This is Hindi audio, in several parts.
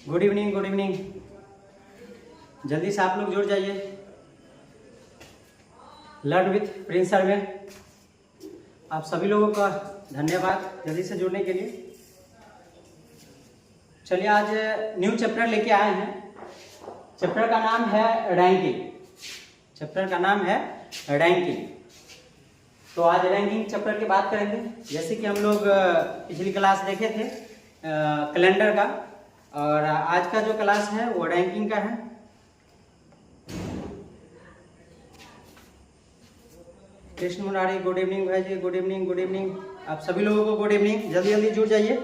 Good evening, good evening. जल्दी से आप लोग जुड़ जाइए लर्न विथ प्रिंस सर में। आप सभी लोगों का धन्यवाद जल्दी से जुड़ने के लिए। चलिए, आज न्यू चैप्टर लेके आए हैं। चैप्टर का नाम है रैंकिंग। चैप्टर का नाम है रैंकिंग। तो आज रैंकिंग चैप्टर की बात करेंगे। जैसे कि हम लोग पिछली क्लास देखे थे कैलेंडर का, और आज का जो क्लास है वो रैंकिंग का है। कृष्ण मुरारी, गुड इवनिंग भाई जी, गुड इवनिंग, गुड इवनिंग। आप सभी लोगों को गुड इवनिंग। जल्दी जल्दी जुड़ जाइए।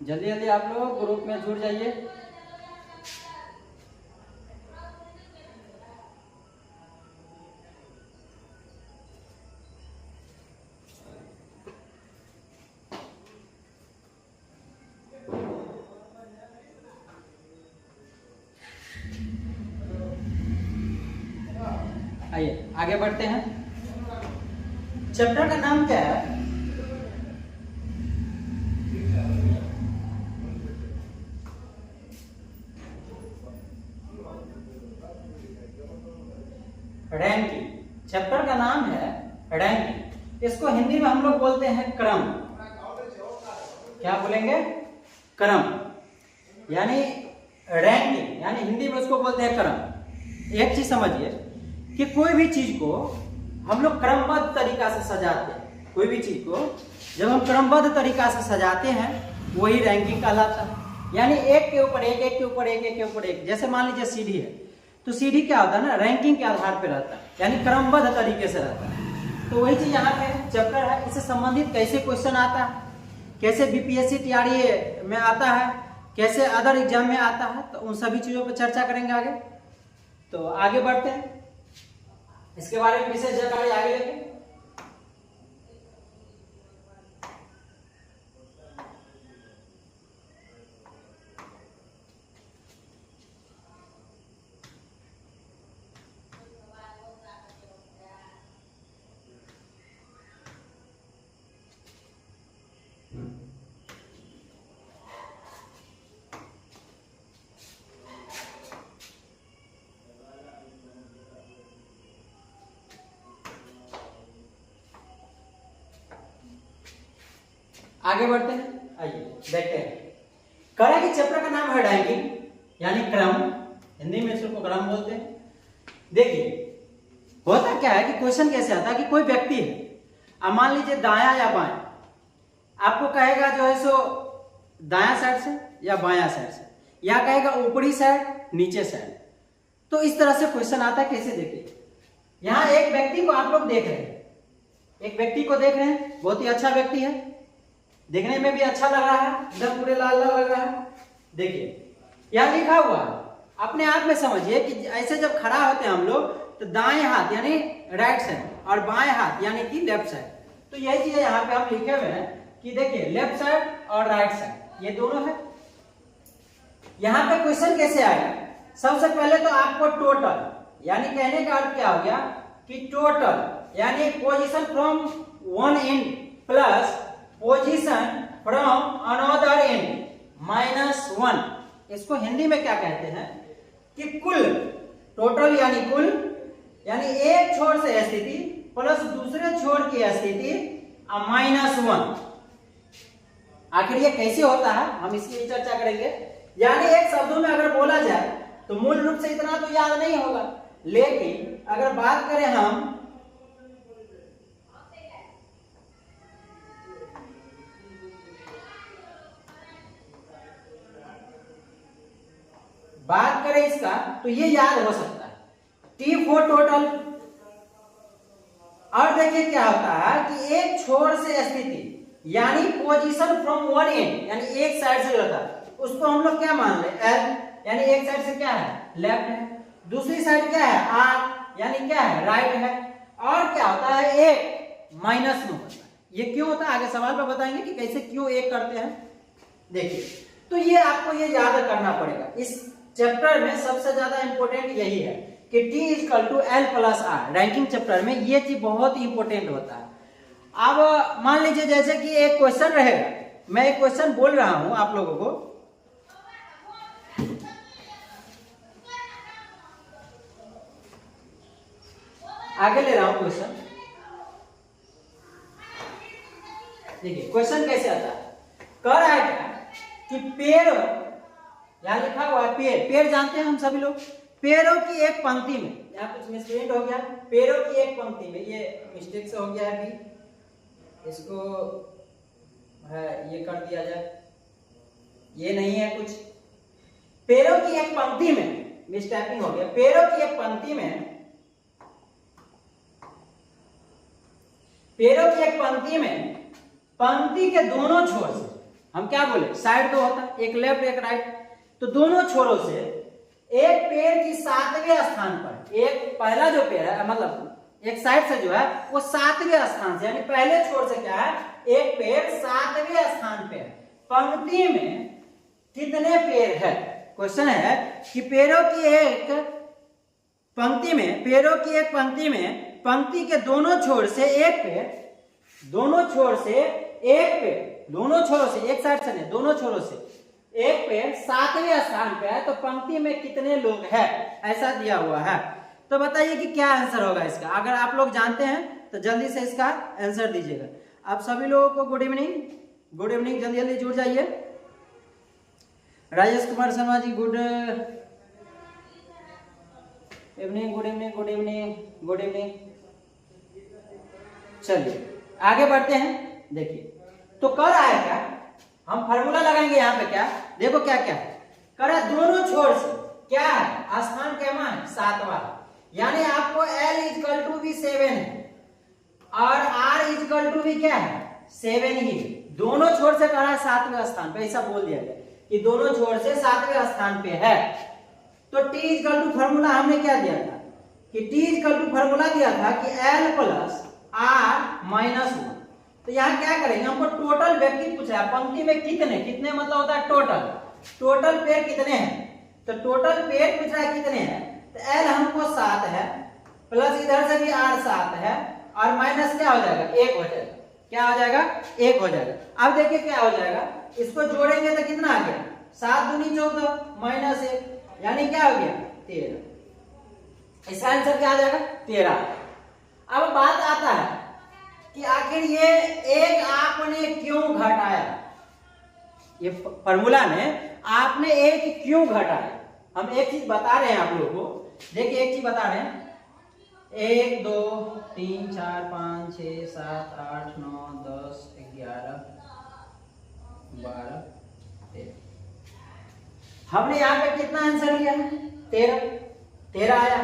जल्दी जल्दी आप लोग ग्रुप में जुड़ जाइए। आइए आगे बढ़ते हैं। चैप्टर का नाम क्या है? रैंकिंग। चैप्टर का नाम है रैंकिंग। इसको हिंदी में हम लोग बोलते हैं क्रम। क्या बोलेंगे? क्रम। यानी रैंकिंग, यानी हिंदी में उसको बोलते हैं क्रम। एक चीज समझिए कि कोई भी चीज को हम लोग क्रमबद्ध तरीका से सजाते हैं। कोई भी चीज को जब हम क्रमबद्ध तरीका से सजाते हैं वही रैंकिंग कहलाता है। यानी एक के ऊपर एक, एक के ऊपर एक, एक के ऊपर एक। जैसे मान लीजिए सीढ़ी है, तो सीढ़ी क्या होता है ना, रैंकिंग के आधार पर रहता है, यानी क्रमबद्ध तरीके से रहता है। तो वही चीज यहाँ पे चैप्टर है। इससे संबंधित कैसे क्वेश्चन आता है, कैसे बीपीएससी टीआरई में आता है, कैसे अदर एग्जाम में आता है, तो उन सभी चीजों पर चर्चा करेंगे आगे। तो आगे बढ़ते हैं, इसके बारे में विशेष जानकारी आगे लेंगे। आगे बढ़ते हैं, आइए देखते हैं। करें कि चैप्टर का नाम है रैंकिंग, यानी क्रम। हिंदी में इसको क्रम बोलते हैं। देखिए होता क्या है कि क्वेश्चन कैसे आता है कि कोई व्यक्ति है, अब मान लीजिए दायां या बायां, आपको कहेगा जो है सो दायां साइड से या बायां साइड से, या कहेगा ऊपरी साइड नीचे साइड। तो इस तरह से क्वेश्चन आता है। कैसे? देखिए, यहाँ एक व्यक्ति को आप लोग देख रहे हैं, एक व्यक्ति को देख रहे हैं, बहुत ही अच्छा व्यक्ति है, देखने में भी अच्छा लग रहा है, एकदम पूरे लाल लाल लग रहा है। देखिए यहाँ लिखा हुआ है, अपने आप में समझिए कि ऐसे जब खड़ा होते हैं हम लोग, तो दाएं हाथ यानी राइट साइड और बाएं हाथ यानी कि लेफ्ट साइड। तो यही चीज यहाँ पे हम लिखे हुए हैं कि देखिए लेफ्ट साइड और राइट साइड ये दोनों है। यहाँ पे क्वेश्चन कैसे आएगा? सबसे पहले तो आपको टोटल, यानी कहने का अर्थ क्या हो गया कि टोटल यानी position from one and plus position from another and minus one. इसको हिंदी में क्या कहते हैं कि कुल। टोटल यानी कुल, यानी एक छोर से स्थिति प्लस दूसरे छोर की स्थिति माइनस वन। आखिर ये कैसे होता है हम इसकी चर्चा करेंगे। यानी एक शब्दों में अगर बोला जाए तो मूल रूप से इतना तो याद नहीं होगा, लेकिन अगर बात करें हम इसका, तो ये याद हो सकता है T फॉर टोटल। और देखिए क्या होता है कि एक छोर से स्थिति यानी पोजीशन फ्रॉम वन एंड, यानी एक साइड से होता है, उसको हम लोग क्या मान ले L, यानी एक साइड से क्या है लेफ्ट है, दूसरी साइड क्या है R, यानी क्या है राइट है। और क्या होता है एक माइनस में होता है। ये क्यों होता है आगे सवाल में बताएंगे कि कैसे क्यों एक करते हैं। देखिए तो ये आपको ये याद करना पड़ेगा। इस चैप्टर में सबसे ज्यादा इंपॉर्टेंट यही है कि T equal to L plus R, ranking chapter में ये चीज बहुत ही इंपॉर्टेंट होता है। अब मान लीजिए जैसे कि एक क्वेश्चन रहेगा, मैं एक क्वेश्चन बोल रहा हूं आप लोगों को, आगे ले रहा हूं क्वेश्चन। देखिए क्वेश्चन कैसे आता है, कह रहा है क्या कि पेड़, यहां लिखा हुआ है पेड़, पेड़ जानते हैं हम सभी लोग, पेड़ों की एक पंक्ति में, यहाँ कुछ मिसप्रिंट हो गया, पेड़ों की एक पंक्ति में, ये मिस्टेक से हो गया है अभी, इसको है ये कर दिया जाए, ये नहीं है कुछ, पेड़ों की एक पंक्ति में, मिसटाइपिंग हो गया, पेड़ों की एक पंक्ति में, पेड़ों की एक पंक्ति में, पंक्ति के दोनों छोर से, हम क्या बोले, साइड तो होता है, एक लेफ्ट एक राइट, तो दोनों छोरों से एक पेड़ की 7वें स्थान पर, एक पहला जो पेड़ है मतलब एक साइड से जो है वो 7वें स्थान से, यानी पहले छोर से क्या है, एक पेड़ 7वें स्थान पे है। पंक्ति में कितने पेड़ है, क्वेश्चन है कि पेड़ों की एक पंक्ति में, पेड़ों की एक पंक्ति में पंक्ति के दोनों छोर से एक पेड़, दोनों छोर से एक पेड़, दोनों छोरों से, एक साइड से नहीं, दोनों छोरों से एक पेड़ 7वें स्थान पे है, तो पंक्ति में कितने लोग हैं, ऐसा दिया हुआ है। तो बताइए कि क्या आंसर होगा इसका, अगर आप लोग जानते हैं तो जल्दी से इसका आंसर दीजिएगा। आप सभी लोगों को गुड इवनिंग, गुड इवनिंग, जल्दी जल्दी जुड़ जाइए। Rajesh Kumar Sharma ji good evening, good evening, good evening, good evening. चलिए आगे बढ़ते हैं। देखिए तो कर रहा है क्या, हम फार्मूला लगाएंगे यहाँ पे, क्या देखो क्या क्या है, कर रहा है दोनों छोर से क्या है, स्थान क्या मान 7वां, यानी आपको L इक्वल टू भी 7 है और R इक्वल टू भी क्या है 7 ही, दोनों छोर से कर रहा है 7वें स्थान पे, ऐसा बोल दिया गया कि दोनों छोर से 7वें स्थान पे है। तो T इक्वल टू फार्मूला हमने क्या दिया था कि T इक्वल टू फार्मूला दिया था कि L प्लस R माइनस 1। तो यहाँ क्या करेंगे, हमको टोटल व्यक्ति पूछ रहा है, पंक्ति में कितने, कितने मतलब होता है टोटल, टोटल पेड़ कितने हैं, तो टोटल पेड़ पूछ रहा है कितने हैं, तो L हमको 7 है, प्लस इधर से भी R 7 है, और माइनस क्या हो जाएगा 1 हो जाएगा, क्या हो जाएगा 1 हो जाएगा। अब देखिए क्या हो जाएगा, इसको जोड़ेंगे तो कितना आ गया 7 दूनी 14 माइनस 1, यानी क्या हो गया 13, इसका आंसर क्या आ जाएगा 13। अब बात आता है कि आखिर ये एक आपने क्यों घटाया, ये फॉर्मूला में आपने एक क्यों घटाया, हम एक चीज बता रहे हैं आप लोगों को। देखिए एक चीज बता रहे हैं, 1 2 3 4 5 6 7 8 9 10 11 12 13, हमने यहाँ पे कितना आंसर लिया है 13 आया,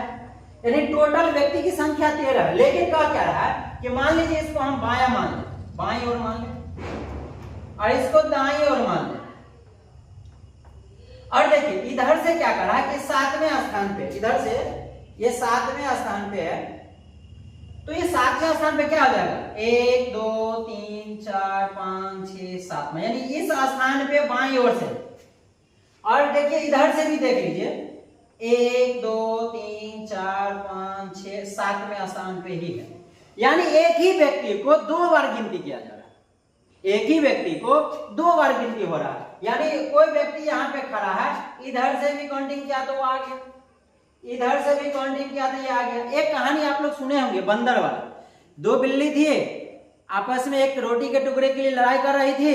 यानी टोटल व्यक्ति की संख्या 13 है। लेकिन क्या क्या रहा है कि मान लीजिए इसको हम बायां मान लें, बाईं ओर मान लें, और इसको दाईं ओर मान लें, और देखिए इधर से क्या करा कि 7वें स्थान पे, इधर से ये 7वें स्थान पे है, तो ये 7वें स्थान पे क्या हो जाएगा 1 2 3 4 5 6 7 में, यानी इस स्थान पे बाईं ओर से। और देखिए इधर से भी देख लीजिए 1 2 3 4 5 6 7वें स्थान पे ही है, यानी एक ही व्यक्ति को 2 बार गिनती किया जा रहा है, एक ही व्यक्ति को 2 बार गिनती हो रहा है, यानी कोई व्यक्ति यहाँ पे खड़ा है, इधर से भी काउंटिंग किया तो वो आ गया, इधर से भी काउंटिंग किया तो ये आ गया। एक कहानी आप लोग सुने होंगे बंदर वाला, 2 बिल्ली थी आपस में एक रोटी के टुकड़े के लिए लड़ाई कर रही थी,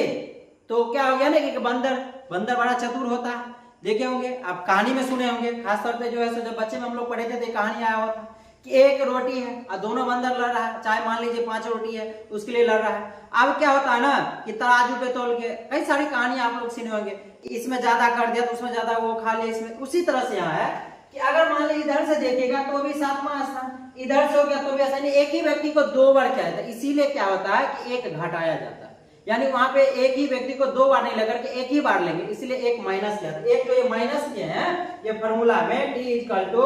तो क्या हो गया ना कि बंदर बड़ा चतुर होता है, देखे होंगे आप, कहानी में सुने होंगे, खासतौर पे जो है सो जब बच्चे में हम लोग पढ़े थे तो कहानी आया होता कि एक रोटी है और दोनों बंदर लड़ रहा है, चाहे मान लीजिए 5 रोटी है उसके लिए लड़ रहा है। अब क्या होता है ना कि तराजू पे तोल के, कई सारी कहानी आप लोग सुने होंगे, इसमें ज्यादा कर दिया तो उसमें ज्यादा वो खा लिया, इसमें उसी तरह से यहाँ है कि अगर मान लीजिए इधर से देखेगा तो भी 7वां स्थान, इधर से हो गया तो भी ऐसा नहीं, एक ही व्यक्ति को 2 बार क्या है, इसीलिए क्या होता है कि एक घटाया जाता है, यानी वहां पे एक ही व्यक्ति को 2 बार नहीं लेकर के एक ही बार लेंगे, इसलिए एक माइनस किया था। एक जो ये माइनस किए हैं ये फॉर्मूला में T equal to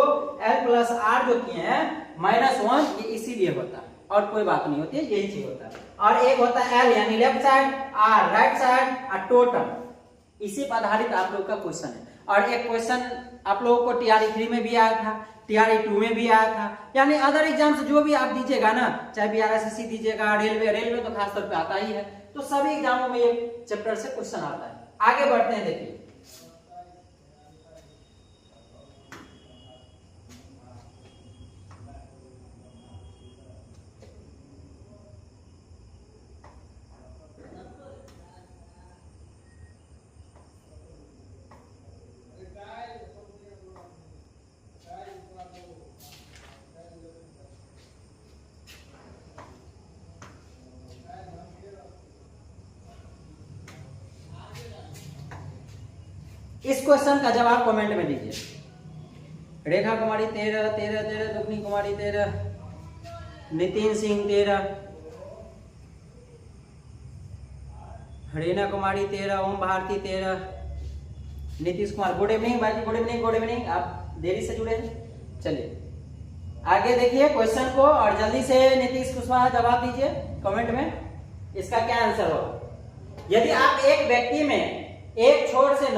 L plus R जो किए हैं -1, ये इसीलिए होता है और कोई बात नहीं होती है, यही चीज होता है। और एक होता है L यानी left side, R right side, और टोटल इसी पर आधारित आप लोग का क्वेश्चन है। और एक क्वेश्चन आप लोगों को टीआरई 3 में भी आया था, टीआरई 2 में भी आया था, यानी अदर एग्जाम्स जो भी आप दीजिएगा ना, चाहे बीआरएसएससी दीजिएगा, रेलवे तो खासतौर पे आता ही है, तो सभी एग्जामों में ये चैप्टर से क्वेश्चन आता है। आगे बढ़ते हैं, देखिए इस क्वेश्चन का जवाब कमेंट में दीजिए। रेखा कुमारी 13, 13, 13, दुखनी कुमारी 13, नितिन सिंह 13, रीना कुमारी 13, ओम भारती 13, नीतीश कुमार। गुड इवनिंग भाई, गुड इवनिंग, गुड इवनिंग। आप देरी से जुड़े हैं। चलिए आगे देखिए क्वेश्चन को, और जल्दी से नीतीश कुशवाहा जवाब दीजिए कमेंट में, इसका क्या आंसर होगा। यदि आप एक व्यक्ति में एक छोर से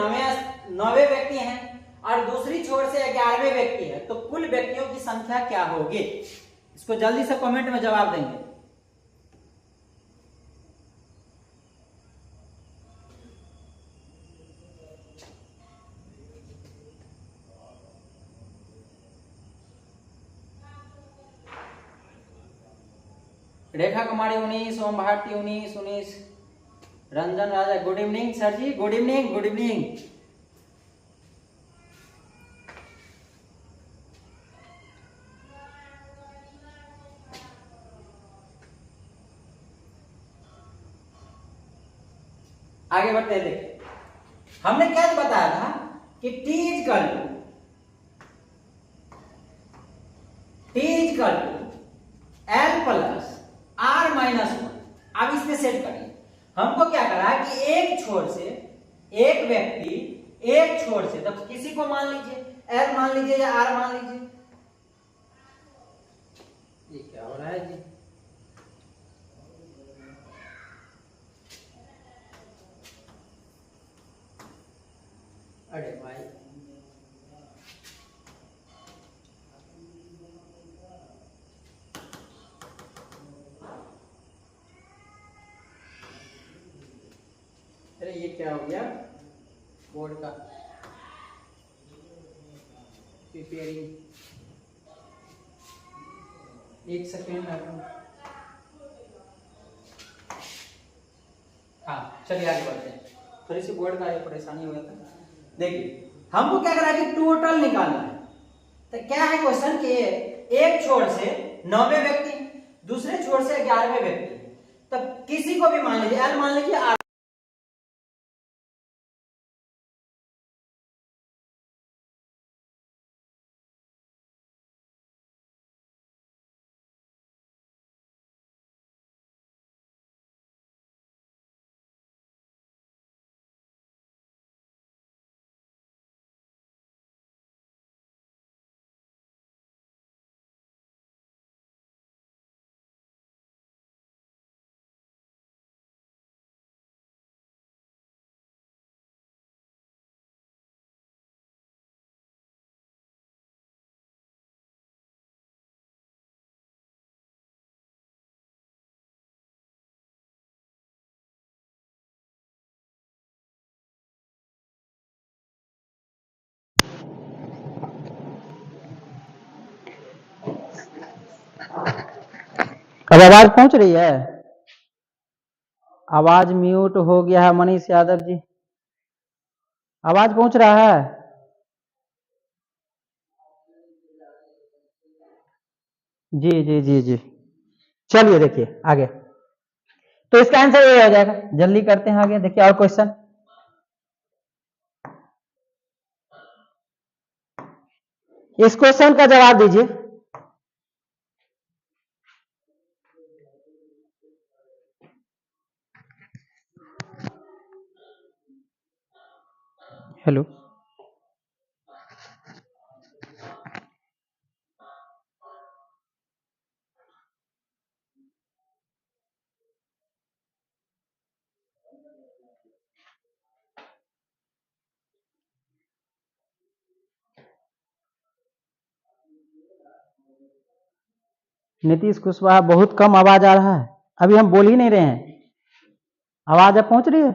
9वें व्यक्ति हैं और दूसरी छोर से 11वें व्यक्ति है, तो कुल व्यक्तियों की संख्या क्या होगी। इसको जल्दी से कमेंट में जवाब देंगे। रेखा कुमारी 19, ओम भारती 19, 19, रंजन राजा। गुड इवनिंग सर जी, गुड इवनिंग, गुड इवनिंग। आगे बढ़ते हैं, देखिए हमने क्या बताया था कि T equal to L plus R minus 1। अब इसमें सेट करिए, हमको क्या करा है कि एक छोर से एक व्यक्ति, एक छोर से, तब किसी को मान लीजिए L मान लीजिए या R मान लीजिए। ये क्या हो रहा है जी। अरे भाई अरे ये क्या हो गया बोर्ड का प्रिपेयरिंग। एक सेकेंड। हाँ चलिए आगे बढ़ते हैं, थोड़ी सी बोर्ड का परेशानी हो गया था। देखिए हमको क्या करा कि टोटल निकालना है। तो क्या है क्वेश्चन कि एक छोर से 9वें व्यक्ति, दूसरे छोर से 11वें व्यक्ति, तब किसी को भी मान लीजिए L मान लीजिए R। अब आवाज पहुंच रही है? आवाज म्यूट हो गया है मनीष यादव जी, आवाज पहुंच रहा है? जी जी जी जी। चलिए देखिए आगे, तो इसका आंसर ये हो जाएगा। जल्दी करते हैं आगे, देखिए और क्वेश्चन। इस क्वेश्चन का जवाब दीजिए। हेलो, नीतीश कुशवाहा, बहुत कम आवाज आ रहा है, अभी हम बोल ही नहीं रहे हैं, आवाज अब पहुंच रही है?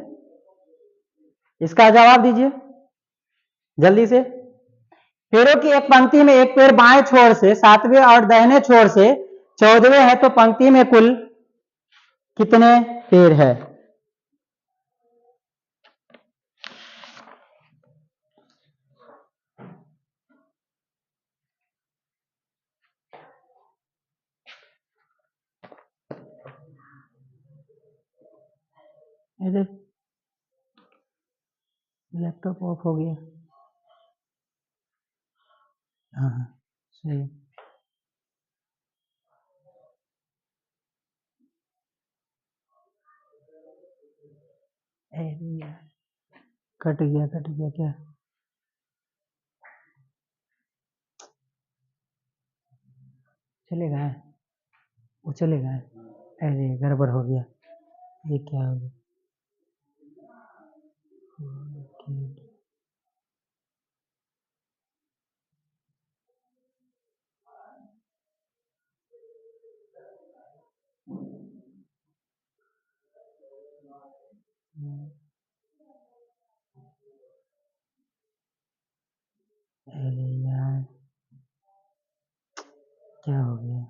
इसका जवाब दीजिए जल्दी से। पेड़ों की एक पंक्ति में एक पेड़ बाएं छोर से 7वें और दाहिने छोर से 14वें है, तो पंक्ति में कुल कितने पेड़ है? अरे लैपटॉप ऑफ हो गया। हाँ हाँ सही। अरे यार कट गया क्या? चलेगा? वो चलेगा? अरे गड़बड़ हो गया, ये क्या हो गया? अरे यार क्या हो गया?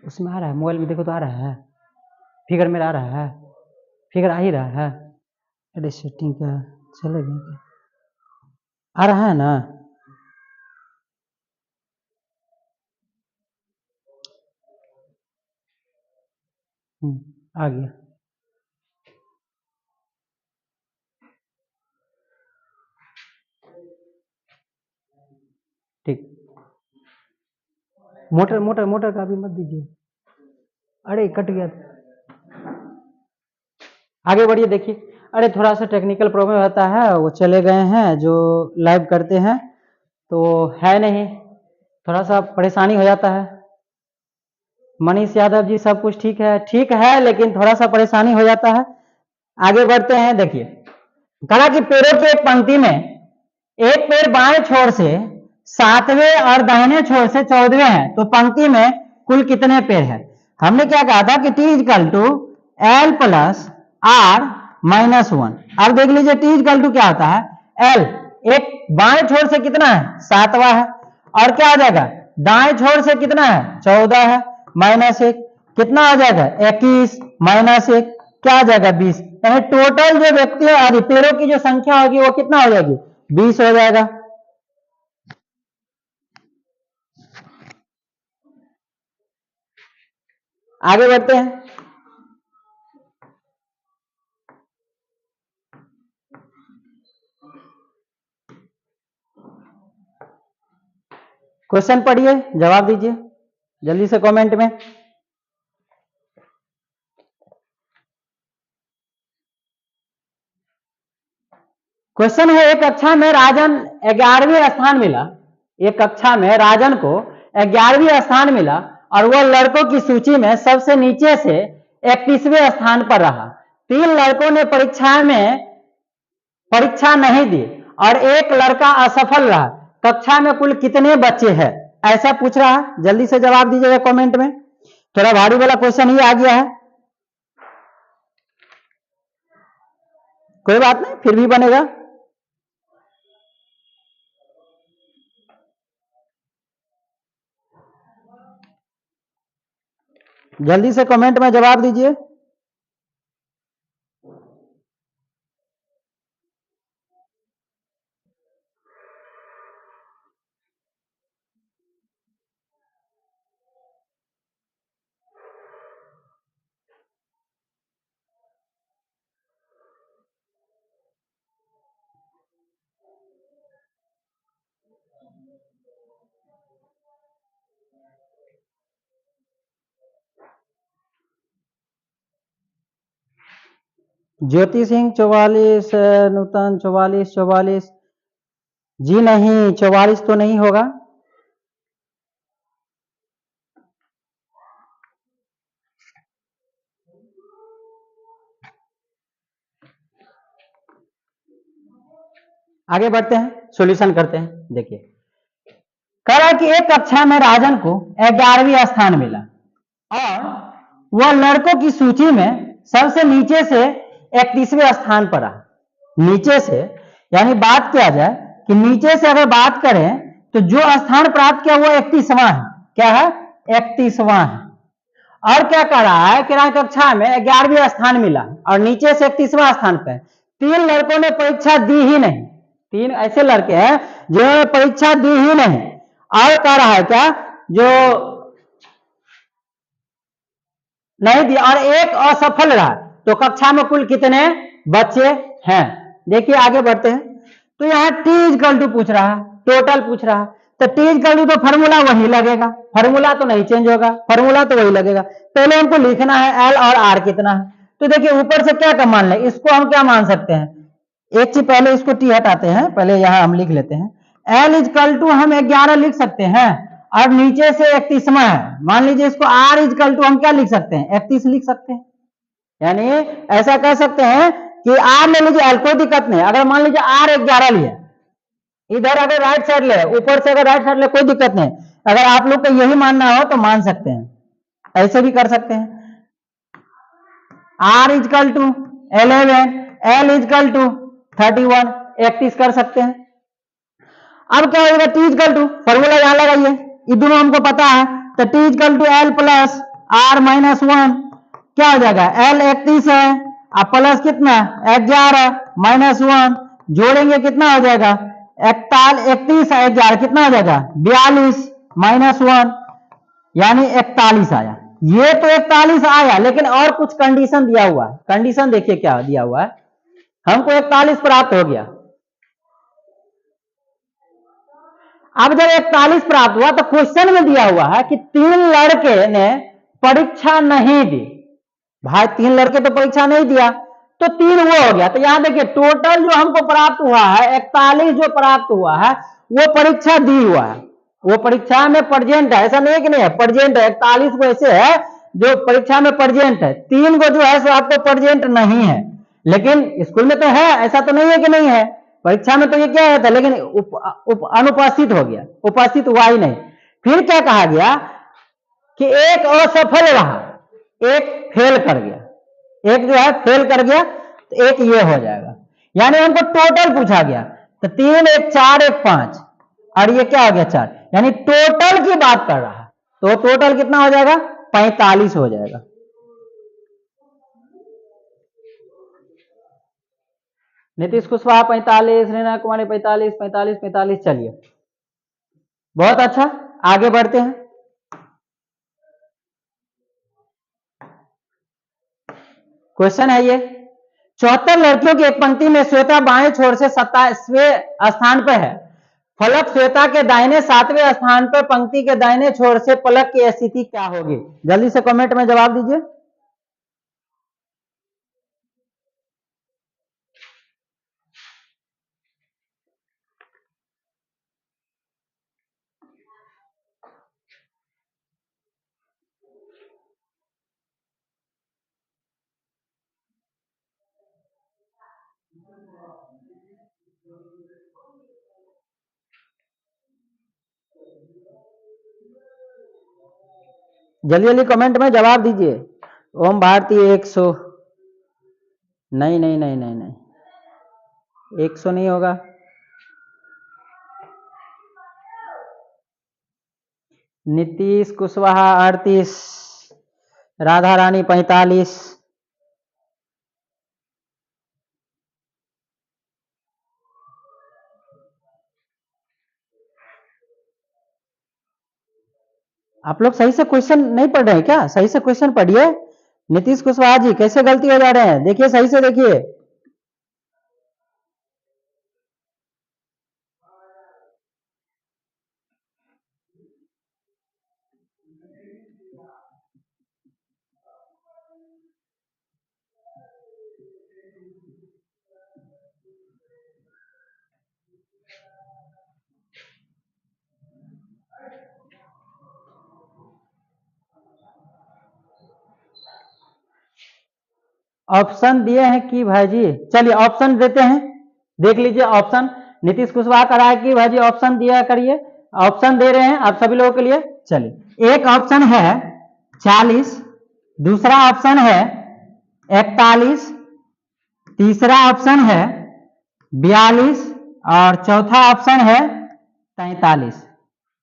उसमें आ रहा है, मोबाइल में देखो तो आ रहा है, फिगर मेरा आ रहा है, फिगर आ ही रहा है। अरे सेटिंग का चलेगा क्या? आ रहा है ना? आ गया। ठीक, मोटर का भी मत दीजिए। अरे कट गया, आगे बढ़िए देखिए। अरे थोड़ा सा टेक्निकल प्रॉब्लम रहता है, वो चले गए हैं जो लाइव करते हैं, तो है नहीं, थोड़ा सा परेशानी हो जाता है। मनीष यादव जी सब कुछ ठीक है लेकिन थोड़ा सा परेशानी हो जाता है। आगे बढ़ते हैं, देखिए कहा कि पेड़ों की एक पंक्ति में एक पेड़ बाएं छोर से 7वें और दाहिने छोर से 14वें है, तो पंक्ति में कुल कितने पेड़ है? हमने क्या कहा था कि T equal to L plus R minus 1। अब देख लीजिए टी इजकल टू क्या होता है, एल एक बाएं छोर से कितना है, 7वां है, और क्या आ जाएगा दाएं छोर से कितना है, 14 है, माइनस 1 कितना आ जाएगा, 21 माइनस 1 क्या आ जाएगा, 20। यानी टोटल जो व्यक्ति और पेड़ों की जो संख्या होगी वो कितना हो जाएगी, 20 हो जाएगा। आगे बढ़ते हैं, क्वेश्चन पढ़िए, जवाब दीजिए जल्दी से कमेंट में। क्वेश्चन है, एक कक्षा में राजन 11वें स्थान मिला, एक कक्षा में राजन को 11वें स्थान मिला और वह लड़कों की सूची में सबसे नीचे से 31वें स्थान पर रहा। 3 लड़कों ने परीक्षा नहीं दी और एक लड़का असफल रहा, कक्षा में कुल कितने बच्चे हैं, ऐसा पूछ रहा है। जल्दी से जवाब दीजिएगा कमेंट में, थोड़ा भारी वाला क्वेश्चन ही आ गया है, कोई बात नहीं फिर भी बनेगा। जल्दी से कमेंट में जवाब दीजिए। ज्योति सिंह 44, नूतन 44, जी नहीं 44 तो नहीं होगा। आगे बढ़ते हैं, सॉल्यूशन करते हैं। देखिए कह रहा कि एक कक्षा में राजन को 11वीं स्थान मिला और वह लड़कों की सूची में सबसे नीचे से 31वें स्थान पर रहा। नीचे से यानी बात किया जाए कि नीचे से अगर बात करें तो जो स्थान प्राप्त किया वो 31वां है। क्या है? 31वां है। और क्या कह रहा है कि कक्षा में 11वीं स्थान मिला और नीचे से 31वां स्थान पे 3 लड़कों ने परीक्षा दी ही नहीं। 3 ऐसे लड़के हैं जिन्होंने परीक्षा दी ही नहीं। और कह रहा है क्या? जो नहीं दिया और एक असफल रहा। तो कक्षा में कुल कितने बच्चे हैं? देखिए आगे बढ़ते हैं। तो यहाँ टी इक्वल टू पूछ रहा है, टोटल पूछ रहा है। तो टी इक्वल टू तो फॉर्मूला वही लगेगा, फॉर्मूला तो नहीं चेंज होगा, फॉर्मूला तो वही लगेगा। पहले हमको लिखना है एल और आर कितना है। तो देखिए ऊपर से क्या का मान ले, इसको हम क्या मान सकते हैं? एक चीज पहले इसको टी हटाते हैं, पहले यहां हम लिख लेते हैं एल इक्वल टू हम 11 लिख सकते हैं और नीचे से 31वां है। मान लीजिए इसको आर इक्वल टू हम क्या लिख सकते हैं? 31 लिख सकते हैं। यानी ऐसा कह सकते हैं कि आर ले लीजिए, एल कोई दिक्कत नहीं। अगर मान लीजिए आर 11 लिए, इधर अगर राइट साइड ले, ऊपर से अगर राइट साइड ले, कोई दिक्कत नहीं। अगर आप लोग को यही मानना हो तो मान सकते हैं, ऐसे भी कर सकते हैं। R equal to 11, L equal to 31, 31 कर सकते हैं। अब क्या होगा? टी इक्वल टू फॉर्मूला यहां लगाइए, ये दोनों हमको पता है। तो T equal to L plus R minus 1 क्या हो जाएगा? एल 31 है और प्लस कितना? 11 माइनस 1 जोड़ेंगे कितना हो जाएगा? 31 11 कितना हो जाएगा? 42 माइनस 1 यानी 41 आया। ये तो 41 आया, लेकिन और कुछ कंडीशन दिया हुआ है। कंडीशन देखिए क्या दिया हुआ है। हमको 41 प्राप्त हो गया। अब जब 41 प्राप्त हुआ तो क्वेश्चन में दिया हुआ है कि 3 लड़के ने परीक्षा नहीं दी। भाई 3 लड़के तो परीक्षा नहीं दिया, तो 3 वो हो गया। तो यहां देखिए टोटल जो हमको प्राप्त हुआ है 41 जो प्राप्त हुआ है वो परीक्षा दी हुआ है, वो परीक्षा में प्रेजेंट है। ऐसा नहीं कि नहीं है, प्रेजेंट है। 41 को ऐसे है जो परीक्षा में प्रेजेंट है। 3 को जो है सो आपको प्रेजेंट नहीं है, लेकिन स्कूल में तो है। ऐसा तो नहीं है कि नहीं है, परीक्षा में तो ये क्या है, लेकिन अनुपस्थित हो गया, उपस्थित हुआ ही नहीं। फिर क्या कहा गया कि एक असफल रहा, एक फेल कर गया, एक जो है फेल कर गया, तो एक ये हो जाएगा। यानी हमको टोटल पूछा गया, तो 3 1 4 1 5 और ये क्या हो गया 4, यानी टोटल की बात कर रहा है। तो टोटल कितना हो जाएगा? 45 हो जाएगा। नीतीश कुशवाहा 45, रीना कुमारी 45, 45 45। चलिए बहुत अच्छा, आगे बढ़ते हैं। क्वेश्चन है ये, 74 लड़कियों की एक पंक्ति में श्वेता बाएं छोर से 27वें स्थान पर है। फलक श्वेता के दाहिने 7वें स्थान पर, पंक्ति के दाहिने छोर से पलक की स्थिति क्या होगी? जल्दी से कमेंट में जवाब दीजिए। जल्दी जल्दी कमेंट में जवाब दीजिए। ओम भारती 100, नहीं नहीं नहीं नहीं नहीं, 100 नहीं होगा। नीतीश कुशवाहा 38, राधा रानी 45। आप लोग सही से क्वेश्चन नहीं पढ़ रहे हैं क्या? सही से क्वेश्चन पढ़िए। नीतीश कुशवाहा जी कैसे गलती हो जा रहे हैं, देखिए सही से देखिए। ऑप्शन दिए हैं कि भाई जी, चलिए ऑप्शन देते हैं, देख लीजिए ऑप्शन। नीतीश कुशवाहा कह रहा है कि भाई जी ऑप्शन दिया करिए, ऑप्शन दे रहे हैं आप सभी लोगों के लिए। चलिए, एक ऑप्शन है 40, दूसरा ऑप्शन है 41, तीसरा ऑप्शन है 42 और चौथा ऑप्शन है 43।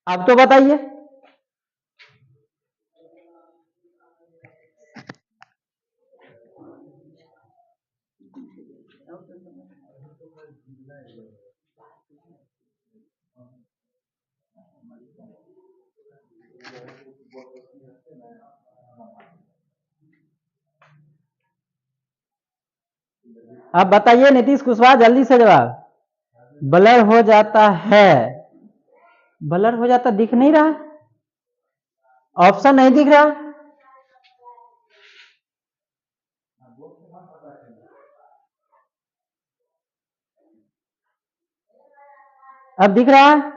अब तो बताइए। अब बताइए नीतीश कुशवाहा, जल्दी से जवाब। ब्लर हो जाता है, ब्लर हो जाता दिख नहीं रहा, ऑप्शन नहीं दिख रहा। अब दिख रहा है?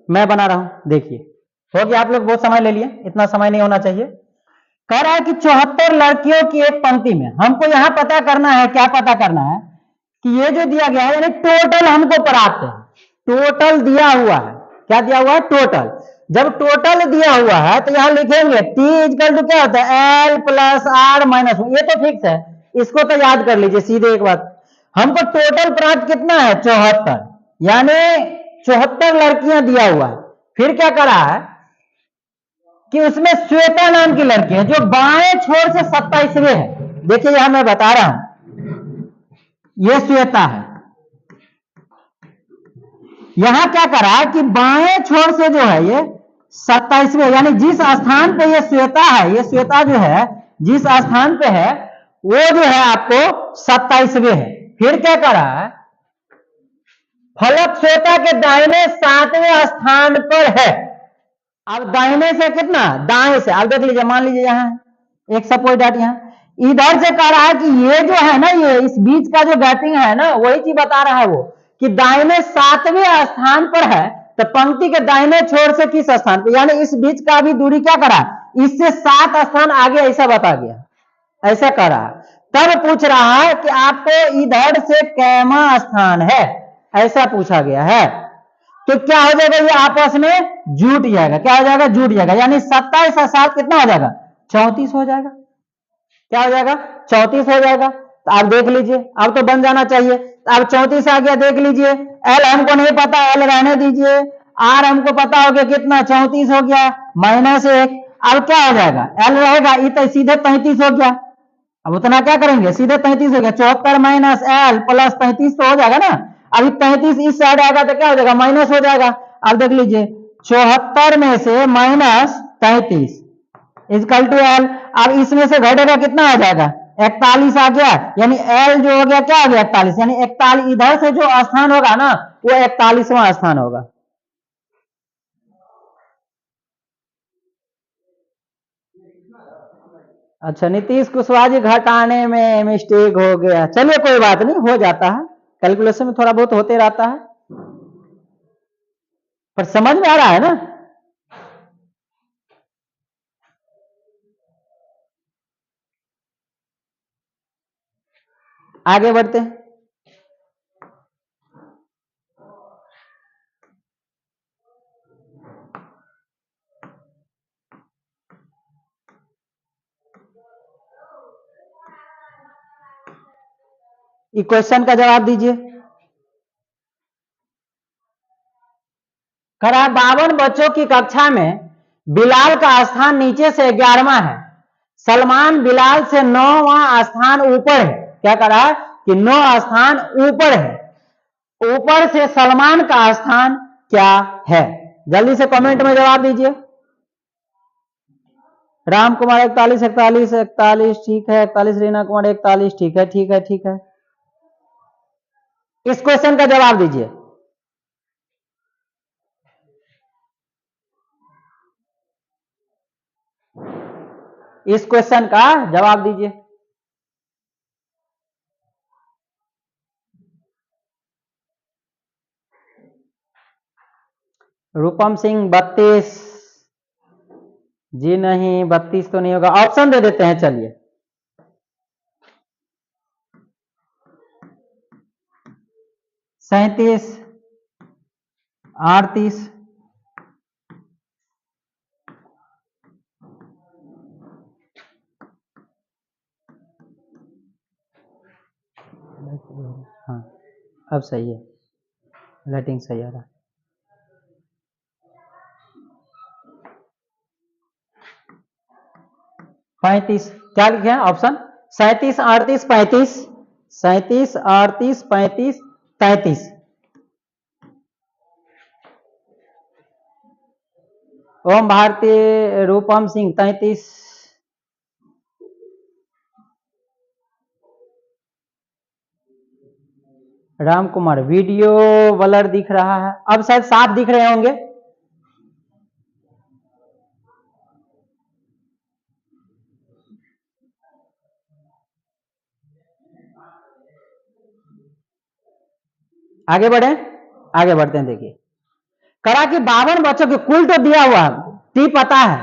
मैं बना रहा हूं, देखिए। हो गया, आप लोग बहुत समय ले लिए, इतना समय नहीं होना चाहिए। कह रहा है कि 74 लड़कियों की एक पंक्ति में, हमको यहां पता करना है, क्या पता करना है कि ये जो दिया गया है यानी टोटल हमको पढ़ाते हैं, टोटल दिया हुआ है। क्या दिया हुआ है? टोटल। जब टोटल दिया हुआ है तो यहां लिखेंगे टी इक्वल टू क्या होता है? एल प्लस आर माइनस, ये तो फिक्स है, इसको तो याद कर लीजिए सीधे एक बात। हमको टोटल प्राप्त कितना है? 74, यानी 74 लड़कियां दिया हुआ है। फिर क्या करा है कि उसमें श्वेता नाम की लड़की है जो बाएं छोर से 27वें है। देखिए यहां मैं बता रहा हूं, ये श्वेता है। यहां क्या करा कि बाएं छोर से जो है ये 27वें, यानी जिस स्थान पे ये श्वेता है, ये श्वेता जो है जिस स्थान पे है वो जो है आपको 27वें है। फिर क्या करा है, फलक श्वेता के दाहिने 7वें स्थान पर है। अब दाहिने से कितना? दाएं से। अब देख लीजिए, मान लीजिए यहां एक सपोज डॉट, यहां इधर से कह रहा है कि ये जो है ना, ये इस बीच का जो गैपिंग है ना, वही चीज बता रहा है वो कि दाहिने 7वें स्थान पर है। तो पंक्ति के दाहिने छोर से किस स्थान पर, यानी इस बीच का भी दूरी क्या करा, इससे 7 स्थान आगे, ऐसा बता गया, ऐसा कर रहा। तब पूछ रहा है कि आपको इधर से कैमा स्थान है, ऐसा पूछा गया है। तो क्या हो जाएगा, ये आपस में जुट जाएगा। क्या हो जाएगा? जुट जाएगा, यानी 27 और 7 कितना हो जाएगा? 34 हो जाएगा। क्या हो जाएगा? 34 हो जाएगा। तो आप देख लीजिए, अब तो बन जाना चाहिए। तो अब 34 आ गया, देख लीजिए। एल हमको नहीं पता, एल रहने दीजिए। आर हमको पता हो गया कितना, 34 हो गया, -1। अब क्या हो जाएगा? एल रहेगा, ये तो सीधे 33 हो गया। अब उतना क्या करेंगे, सीधे 33 हो गया। 74 माइनस एल प्लस 33 तो हो जाएगा ना। अभी 33 इस साइड आएगा तो क्या हो जाएगा? माइनस हो जाएगा। अब देख लीजिए, 74 में से -33 इक्वल टू एल। अब इसमें से घटेगा, कितना आ जाएगा? 41 आ गया, यानी एल जो हो गया क्या हो गया? 41, यानी 41 इधर से जो स्थान होगा ना, वो 41वां स्थान होगा। अच्छा, नीतीश कुशवाहा जी घटाने में मिस्टेक हो गया, चलिए कोई बात नहीं, हो जाता है, कैलकुलेशन में थोड़ा बहुत होते रहता है, पर समझ में आ रहा है ना। आगे बढ़ते हैं। क्वेश्चन का जवाब दीजिए। करा 52 बच्चों की कक्षा में बिलाल का स्थान नीचे से 11वां है, सलमान बिलाल से 9वां स्थान ऊपर है। क्या करा कि 9 स्थान ऊपर है, ऊपर से सलमान का स्थान क्या है? जल्दी से कमेंट में जवाब दीजिए। राम कुमार 41, 41, 41 ठीक है, 41, रीना कुमार 41 ठीक है, ठीक है, ठीक है। इस क्वेश्चन का जवाब दीजिए। इस क्वेश्चन का जवाब दीजिए। रूपम सिंह 32, जी नहीं, 32 तो नहीं होगा, ऑप्शन दे देते हैं चलिए। 37, 38, हाँ अब सही है, लाइटिंग सही आ रहा है। 35 क्या लिखे हैं ऑप्शन? 37, 38, 35, 37, 38, 35, 33। ओम भारती रूपम सिंह 33। राम कुमार वीडियो ब्लर दिख रहा है, अब शायद साफ दिख रहे होंगे। आगे बढ़े, आगे बढ़ते हैं। देखिए करा कि 52 बच्चों के कुल तो दिया हुआ टी पता है,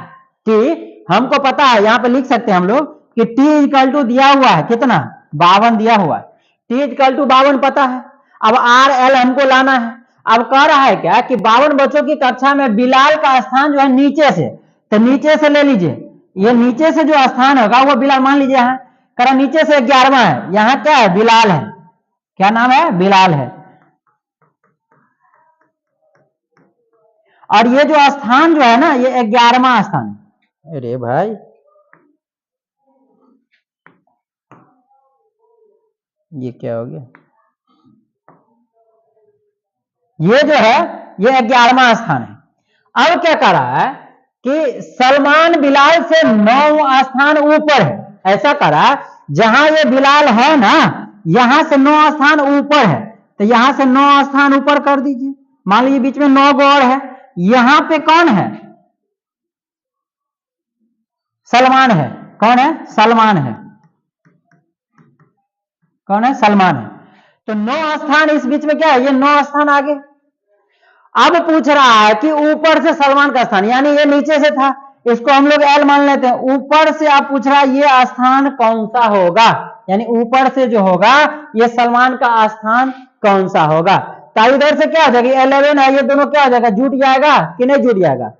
टी हमको पता है, यहां पे लिख सकते हैं हम लोग कि टी इक्वल टू दिया हुआ है कितना, 52 दिया हुआ है, टी इक्वल टू 52 पता है। अब आर एल हमको लाना है। अब कह रहा है क्या कि 52 बच्चों की कक्षा में बिलाल का स्थान जो है नीचे से, तो नीचे से ले लीजिए, ये नीचे से जो स्थान होगा वो बिलाल मान लीजिए है, करा नीचे से 11वां है, यहाँ क्या है बिलाल है, क्या नाम है बिलाल है। और ये जो स्थान जो है ना ये 11वां स्थान है। अरे भाई ये क्या हो गया, ये जो है ये 11वां स्थान है। अब क्या कर रहा है कि सलमान बिलाल से 9 स्थान ऊपर है, ऐसा करा जहां ये बिलाल है ना यहां से 9 स्थान ऊपर है, तो यहां से 9 स्थान ऊपर कर दीजिए। मान लीजिए बीच में 9 गो और है, यहां पे कौन है सलमान है, कौन है सलमान है, कौन है सलमान है। तो 9 स्थान इस बीच में क्या है, ये 9 स्थान आगे। अब पूछ रहा है कि ऊपर से सलमान का स्थान, यानी ये नीचे से था, इसको हम लोग एल मान लेते हैं, ऊपर से आप पूछ रहा है ये स्थान कौन सा होगा, यानी ऊपर से जो होगा ये सलमान का स्थान कौन सा होगा। तो इधर से क्या हो जाएगा 11 है, ये दोनों क्या हो जाएगा जुट जाएगा कि नहीं जुट जाएगा,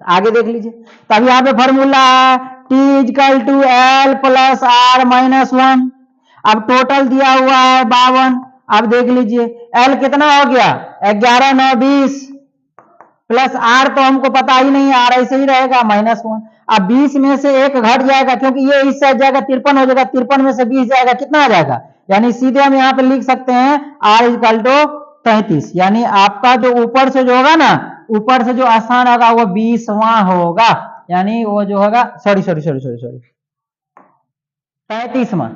आगे देख लीजिए। तब यहाँ पे फॉर्मूला है T equal to L plus R minus 1। अब टोटल दिया हुआ है 52, अब देख लीजिए एल कितना हो गया 11 9 20 प्लस आर तो हमको पता ही नहीं, आर ऐसे ही रहेगा -1। अब 20 में से एक घट जाएगा क्योंकि ये इस साइड जाएगा 53 हो जाएगा, 53 में से 20 जाएगा कितना आ जाएगा, यानी सीधे हम यहाँ पे लिख सकते हैं आर इजकल टू 33, यानी आपका जो ऊपर से जो होगा ना, ऊपर से जो स्थान होगा वो 20वां होगा, यानी वो जो होगा सॉरी 33वां,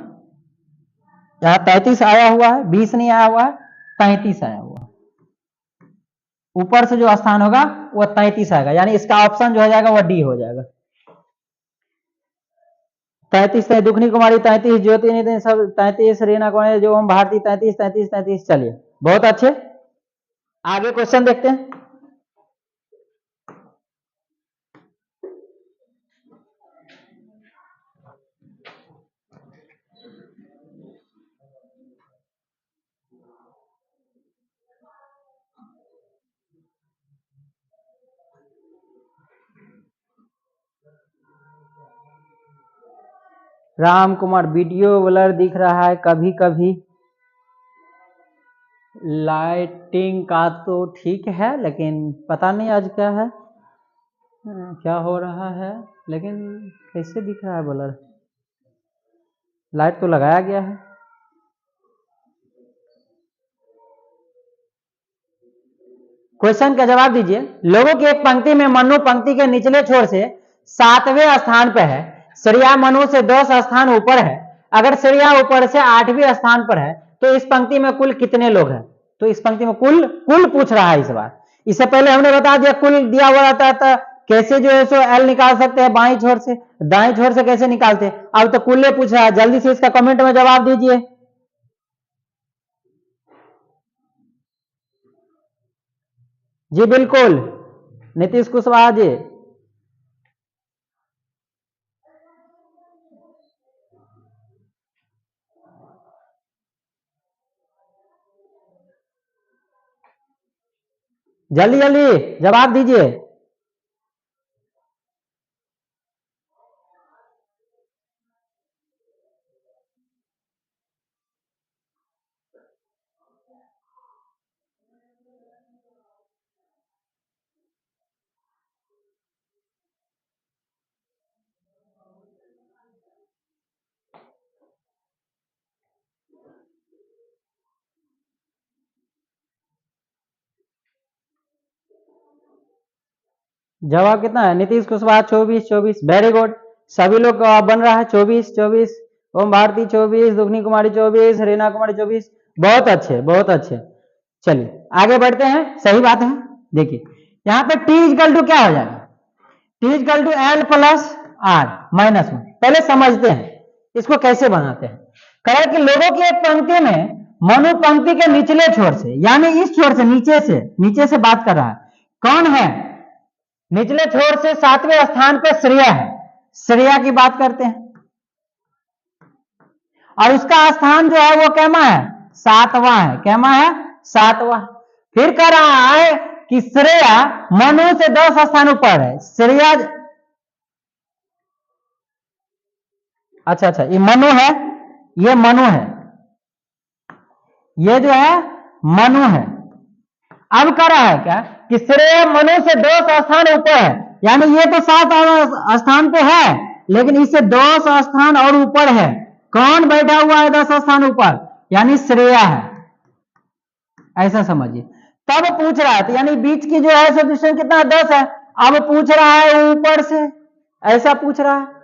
यहाँ 33 आया हुआ है, 20 नहीं आया हुआ है, 33 आया हुआ है। ऊपर से जो स्थान होगा वो 33 आएगा, यानी इसका ऑप्शन जो हो जाएगा वो डी हो जाएगा। 33 दुखनी कुमारी 33, ज्योति नितिन सब 33, रीना कुमारी जो ओम भारती 33 33 33। चलिए बहुत अच्छे, आगे क्वेश्चन देखते हैं। राम कुमार वीडियो ब्लर दिख रहा है कभी कभी, लाइटिंग का तो ठीक है लेकिन पता नहीं आज क्या है, क्या हो रहा है, लेकिन कैसे दिख रहा है ब्लर, लाइट तो लगाया गया है। क्वेश्चन का जवाब दीजिए। लोगों की एक पंक्ति में मनु पंक्ति के निचले छोर से 7वें स्थान पर है, श्रेया मनु से 10 स्थान ऊपर है, अगर श्रेया ऊपर से 8वें स्थान पर है तो इस पंक्ति में कुल कितने लोग हैं। तो इस पंक्ति में कुल पूछ रहा है इस बार, इससे पहले हमने बता दिया कुल दिया हुआ रहता है, कैसे जो है सो एल निकाल सकते हैं बाई छोर से, दाएं छोर से कैसे निकालते हैं, अब तो कुल पूछ रहा है, जल्दी से इसका कमेंट में जवाब दीजिए। जी बिल्कुल नीतीश कुशवाहा जी, जल्दी जल्दी जवाब दीजिए। जवाब कितना है? Nitish Kushwaha 24 24, very good. सभी लोग बन रहा है 24 24। ओम भारती 24, दुखनी कुमारी 24, रीना कुमारी 24। बहुत अच्छे बहुत अच्छे। चलिए आगे बढ़ते हैं, सही बात है। देखिए यहाँ पे टी इक्वल टू क्या हो जाएगा? T equal to L plus R minus one. पहले समझते हैं इसको कैसे बनाते हैं। कहे कि लोगों की एक पंक्ति में मनु पंक्ति के निचले छोर से, यानी इस छोर से, नीचे से बात कर रहा है। कौन है? निचले छोर से 7वें स्थान पे श्रेया है। श्रेया की बात करते हैं और उसका स्थान जो है वो कैमा है? 7वां है। कैमा है? 7वां। फिर कह रहा है कि श्रेया मनु से 10 स्थान ऊपर है। श्रेया, अच्छा ये मनु है, ये मनु है, ये जो है मनु है। अब कह रहा है क्या कि श्रेय मनु से 10 स्थान ऊपर है, यानी ये तो 7 स्थान पे है, लेकिन इससे 10 स्थान और ऊपर है। कौन बैठा हुआ है 10 स्थान ऊपर? यानी श्रेया है। ऐसा समझिए। तब पूछ रहा है, यानी बीच की जो है सब्स्टिट्यूशन कितना? 10 है। अब पूछ रहा है ऊपर से, ऐसा पूछ रहा है।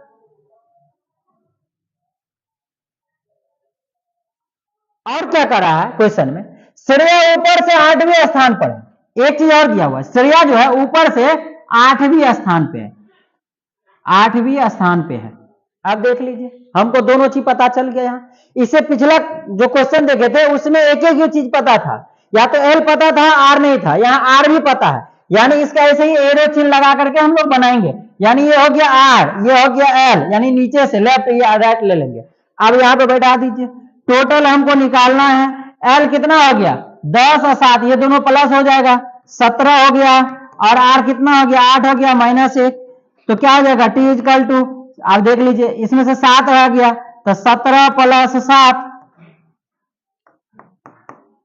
और क्या कर रहा है क्वेश्चन में? श्रेया ऊपर से 8वें स्थान पर है। एक चीज और दिया हुआ है, श्रेया जो है ऊपर से 8वीं स्थान पे है, 8वीं स्थान पे है। अब देख लीजिए, हमको दोनों चीज पता चल गया। यहाँ इससे पिछला जो क्वेश्चन देखे थे उसमें एक एक चीज पता था, या तो एल पता था, आर नहीं था। यहाँ आर भी पता है, यानी इसका ऐसे ही एरो चिन्ह लगा करके हम लोग बनाएंगे। यानी ये हो गया आर, ये हो गया एल, यानी नीचे से लेफ्ट या राइट ले लेंगे। अब यहाँ पे बैठा दीजिए। टोटल हमको निकालना है। एल कितना हो गया? 10 और 7, ये दोनों प्लस हो जाएगा, 17 हो गया। और आर कितना हो गया? 8 हो गया, -1। तो क्या हो जाएगा? टी इजकल टू, आप देख लीजिए, इसमें से 7 आ गया, तो 17 + 7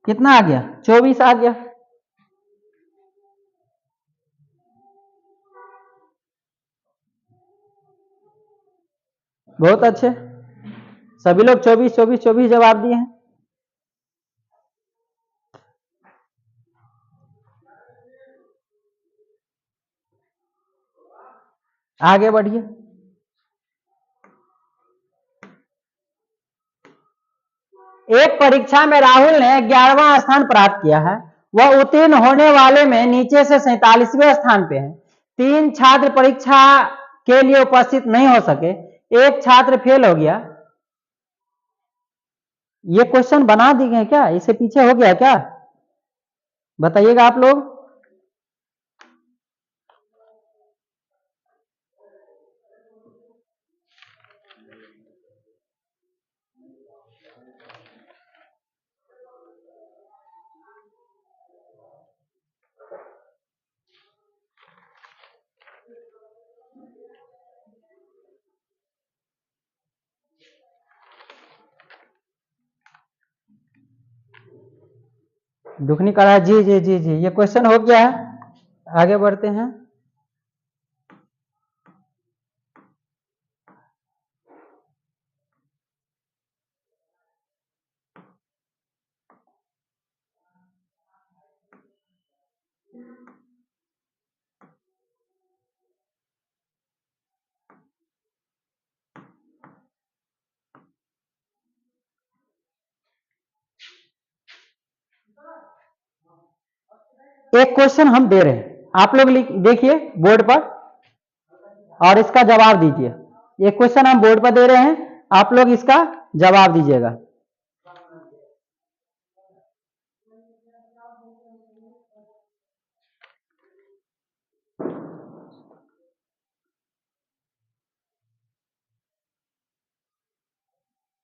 कितना आ गया? 24 आ गया। बहुत अच्छे, सभी लोग 24 24 24 जवाब दिए हैं। आगे बढ़िए। एक परीक्षा में राहुल ने 11वां स्थान प्राप्त किया है। वह उत्तीर्ण होने वाले में नीचे से 47वें स्थान पे है। 3 छात्र परीक्षा के लिए उपस्थित नहीं हो सके, एक छात्र फेल हो गया। ये क्वेश्चन बना दिए गए क्या? इससे पीछे हो गया क्या? बताइएगा आप लोग। दुखनी करा, जी जी जी जी, ये क्वेश्चन हो गया है। आगे बढ़ते हैं। एक क्वेश्चन हम दे रहे हैं, आप लोग देखिए बोर्ड पर और इसका जवाब दीजिए। ये क्वेश्चन हम बोर्ड पर दे रहे हैं, आप लोग इसका जवाब दीजिएगा।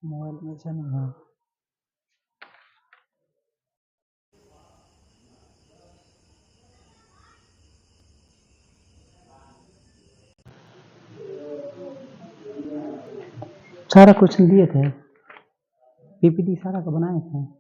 मोबाइल में चल, सारा क्वेश्चन दिए थे, पीपीटी सारा का बनाए थे।